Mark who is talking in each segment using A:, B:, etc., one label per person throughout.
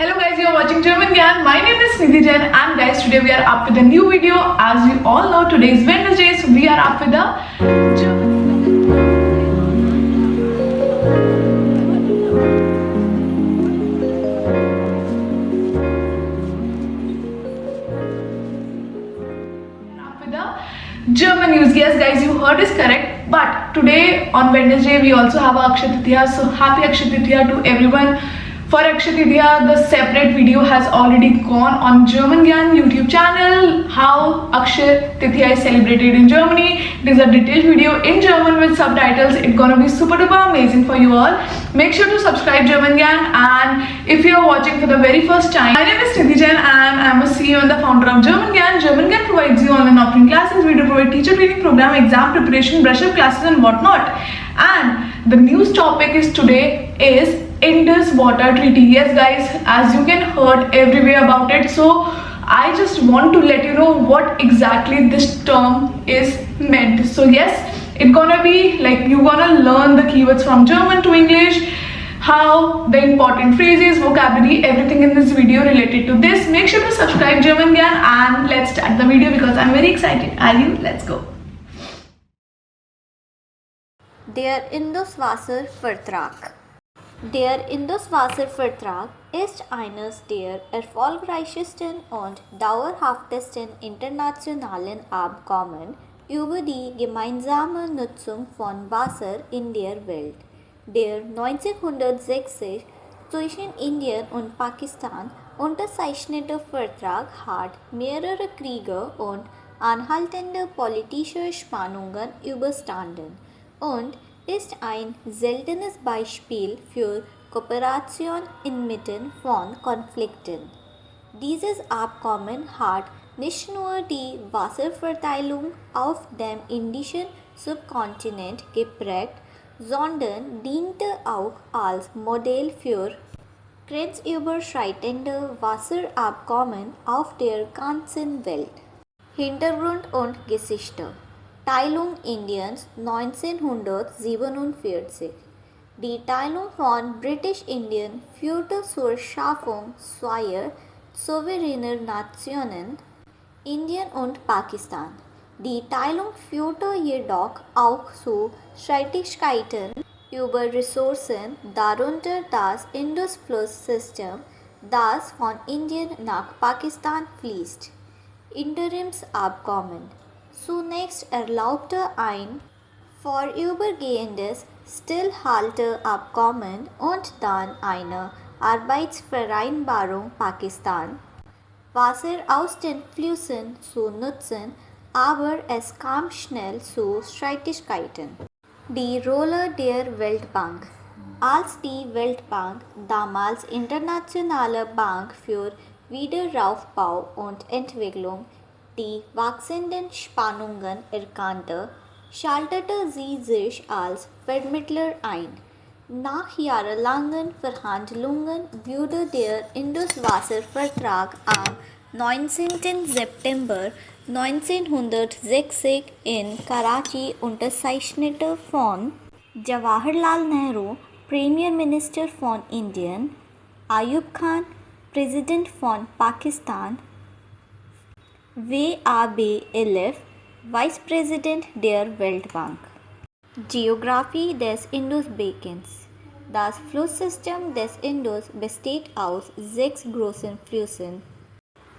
A: Hello guys, you are watching German Gyan. My name is Nidhi Jain and guys, today we are up with a new video. As you all know, today is Wednesday, so we are up with a German news. Yes guys, you heard is correct. But today on Wednesday we also have Akshaya Tritiya. So happy Akshaya Tritiya to everyone. For Akshaya Tritiya, the separate video has already gone on German Gyan YouTube channel. How Akshaya Tritiya is celebrated in Germany. It is a detailed video in German with subtitles. It's gonna be super duper amazing for you all. Make sure to subscribe German Gyan, and if you are watching for the very first time, my name is Nidhi Jain and I am a CEO and the founder of German Gyan. German Gyan provides you online offline classes. We do provide teacher training program, exam preparation, brush up classes and whatnot. And the news topic is today is Indus Water Treaty. Yes guys, as you can heard everywhere about it. So I just want to let you know what exactly this term is meant. So yes, it's gonna be like you're gonna learn the keywords from German to English, how the important phrases, vocabulary, everything in this video related to this. Make sure to subscribe German Gyan and let's start the video because I'm very excited. Are you? Let's go.
B: Der Indus-Wasser-Vertrag. Der Indus-Wasser-Vertrag ist eines der erfolgreichsten und dauerhaftesten internationalen Abkommen über die gemeinsame Nutzung von Wasser in der Welt. Der 1960 zwischen Indien und Pakistan unterzeichnete Vertrag hat mehrere Kriege und anhaltende politische Spannungen überstanden und ist ein seltenes Beispiel für Kooperation inmitten von Konflikten. Dieses Abkommen hat nicht nur die Wasserverteilung auf dem indischen Subkontinent geprägt, sondern diente auch als Modell für grenzüberschreitende Wasserabkommen auf der ganzen Welt. Hintergrund und Geschichte. Teilung Indiens 1947. Die Teilung von Britisch-Indien führte zur Schaffung zweier souveräner Nationen, Indien und Pakistan. Die Teilung führte jedoch auch zu Streitigkeiten über Ressourcen, darunter das Indus-Flusssystem, das von Indien nach Pakistan fließt. Interimsabkommen. Zunächst erlaubte ein vorübergehendes Stillhalteabkommen und dann eine Arbeitsvereinbarung Pakistan, Wasser aus den Flüssen zu nutzen, aber es kam schnell zu Streitigkeiten. Die Rolle der Weltbank. Als die Weltbank, damals Internationale Bank für Wiederaufbau und Entwicklung, die wachsenden Spannungen erkannte, schaltete sie sich als Vermittler ein. Nach jahrelangen Verhandlungen wurde der Indus-Wasser-Vertrag am 19. September 1960 in Karachi unterzeichnet von Jawaharlal Nehru, Premierminister von Indien, Ayub Khan, Präsident von Pakistan, W.A.B. Elif, Vice President der Weltbank. Geografie des Indusbekens. Das Flusssystem des Indus besteht aus 6 großen Flüssen.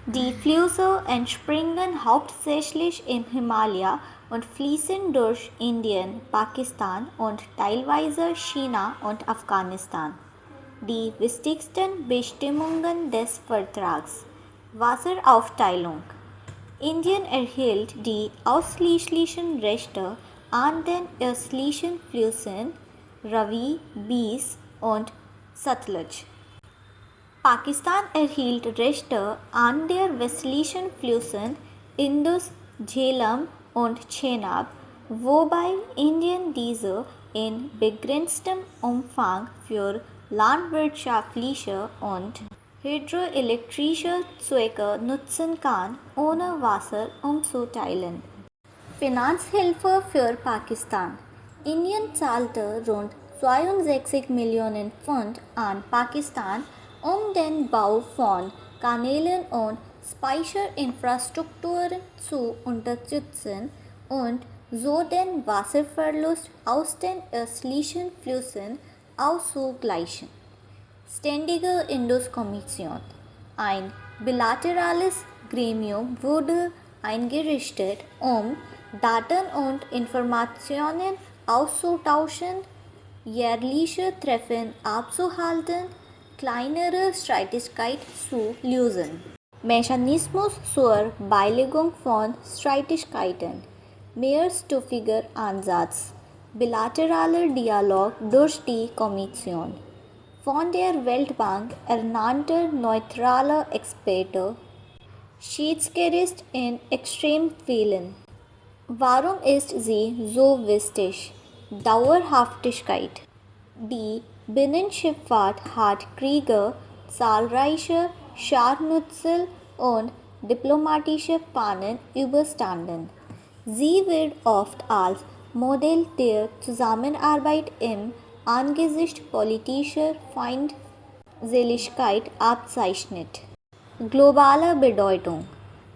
B: Die Flüsse entspringen hauptsächlich im Himalaya und fließen durch Indien, Pakistan und teilweise China und Afghanistan. Die wichtigsten Bestimmungen des Vertrags. Wasseraufteilung. Indien erhielt die ausschließlichen Rechte an den östlichen Flüssen Ravi, Beas und Satluj. Pakistan erhielt Rechte an den westlichen Flüssen Indus, Jhelum und Chenab, wobei Indien diese in begrenztem Umfang für landwirtschaftliche und hydroelektrische Zwecke nutzen kann, ohne Wasser umzuteilen. Finanzhilfe für Pakistan. Indien zahlte rund 62 Millionen Pfund an Pakistan den Bau von Kanälen und Speicherinfrastrukturen zu unterstützen und so den Wasserverlust aus den östlichen Flüssen auszugleichen. Ständige Indus-Kommission. Ein bilaterales Gremium wurde eingerichtet, um Daten und Informationen auszutauschen, jährliche Treffen abzuhalten, kleinere Streitigkeiten zu lösen. Mechanismus zur Beilegung von Streitigkeiten. Mehrstufiger Ansatz. Bilateraler Dialog durch die Kommission. Von der Weltbank ernannter neutraler Experte. Schiedsgericht in Extremfällen. Warum ist sie so wichtig? Dauerhaftigkeit. Die Binnenschifffahrt hat Kriege, zahlreiche Scharmützel und diplomatische Pannen überstanden. Sie wird oft als Modell der Zusammenarbeit im Angesicht politischer Feindseligkeit abzeichnet. Globale Bedeutung.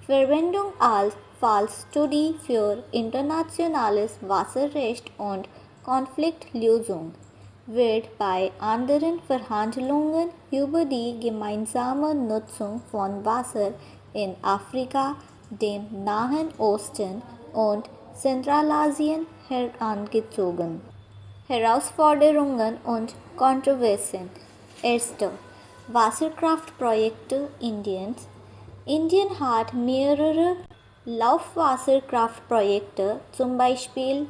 B: Verwendung als Fallstudie für internationales Wasserrecht und Konfliktlösung wird bei anderen Verhandlungen über die gemeinsame Nutzung von Wasser in Afrika, dem Nahen Osten und Zentralasien herangezogen. Herausforderungen und Kontroversen. Erste. Wasserkraftprojekte Indiens. Indien hat mehrere Laufwasserkraftprojekte, zum Beispiel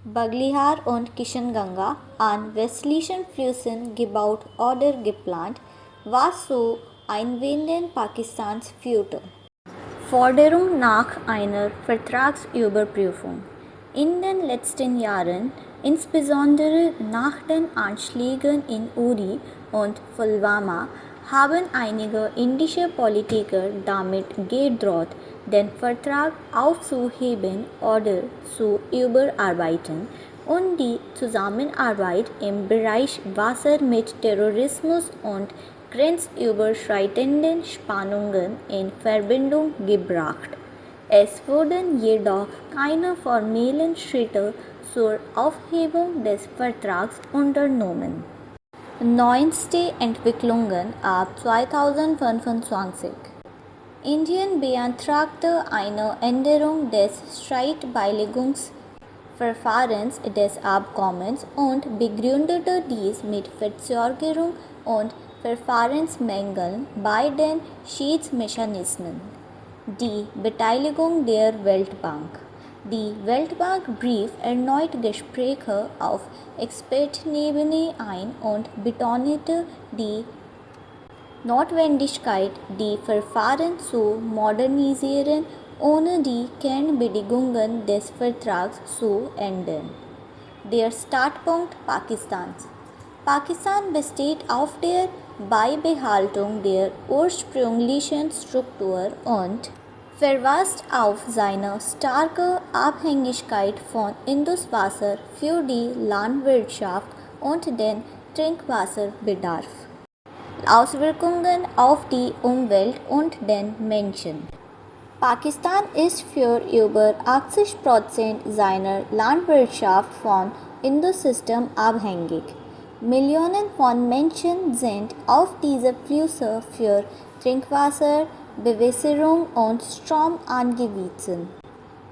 B: Baglihar und Kishanganga, an westlichen Flüssen gebaut oder geplant, was zu Einwänden Pakistans führte. Forderung nach einer Vertragsüberprüfung. In den letzten Jahren, insbesondere nach den Anschlägen in Uri und Pulwama, haben einige indische Politiker damit gedroht, den Vertrag aufzuheben oder zu überarbeiten und die Zusammenarbeit im Bereich Wasser mit Terrorismus und grenzüberschreitenden Spannungen in Verbindung gebracht. Es wurden jedoch keine formellen Schritte zur Aufhebung des Vertrags unternommen. Neueste Entwicklungen ab 2025. Indien beantragte eine Änderung des Streitbeilegungsverfahrens des Abkommens und begründete dies mit Verzögerung und Verfahrensmängeln bei den Schiedsmechanismen. Die Beteiligung der Weltbank. Die Weltbank brief erneut Gespräche auf Expertenebene ein und betonte die Notwendigkeit, die Verfahren zu modernisieren, ohne die Kernbedingungen des Vertrags zu ändern. Der Startpunkt Pakistans. Pakistan besteht auf der Beibehaltung der ursprünglichen Struktur und verweist auf seine starke Abhängigkeit von Induswasser für die Landwirtschaft und den Trinkwasserbedarf. Auswirkungen auf die Umwelt und den Menschen. Pakistan ist für über 80% seiner Landwirtschaft vom Indus-System abhängig. Millionen von Menschen sind auf diese Flüsse für Trinkwasser, Bewässerung und Strom angewiesen.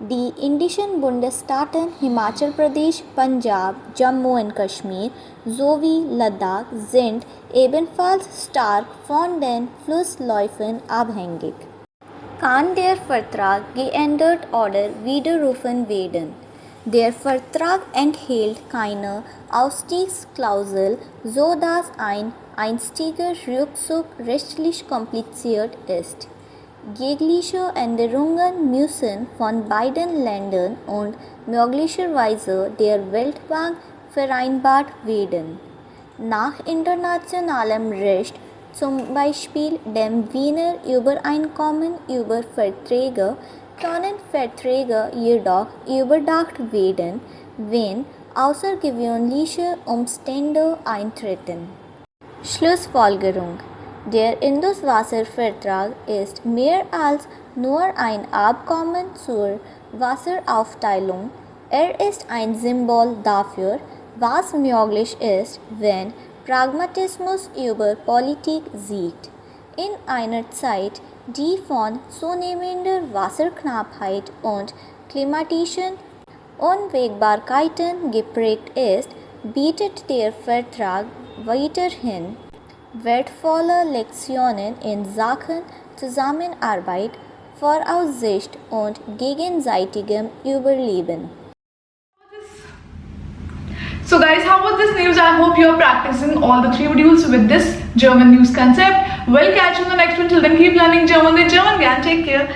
B: Die indischen Bundesstaaten Himachal Pradesh, Punjab, Jammu und Kashmir sowie Ladakh sind ebenfalls stark von den Flussläufen abhängig. Kann der Vertrag geändert oder widerrufen werden? Der Vertrag enthält keine Ausstiegsklausel, so dass ein einstiger Rückzug rechtlich kompliziert ist. Jegliche Änderungen müssen von beiden Ländern und möglicherweise der Weltbank vereinbart werden. Nach internationalem Recht, zum Beispiel dem Wiener Übereinkommen über Verträge, können Verträge jedoch überdacht werden, wenn außergewöhnliche Umstände eintreten. Schlussfolgerung. Der Induswasservertrag ist mehr als nur ein Abkommen zur Wasseraufteilung. Er ist ein Symbol dafür, was möglich ist, wenn Pragmatismus über Politik siegt. In einer Zeit, die von zunehmender Wasserknappheit und klimatischen Unwägbarkeiten geprägt ist, bietet der Vertrag weiterhin wertvolle Lektionen in Sachen Zusammenarbeit, Voraussicht und gegenseitigem Überleben.
A: So guys, how was this news? I hope you're practicing all the 3 modules with this German news concept. We'll catch you in the next one. Till then, keep learning German. The German gang. Take care.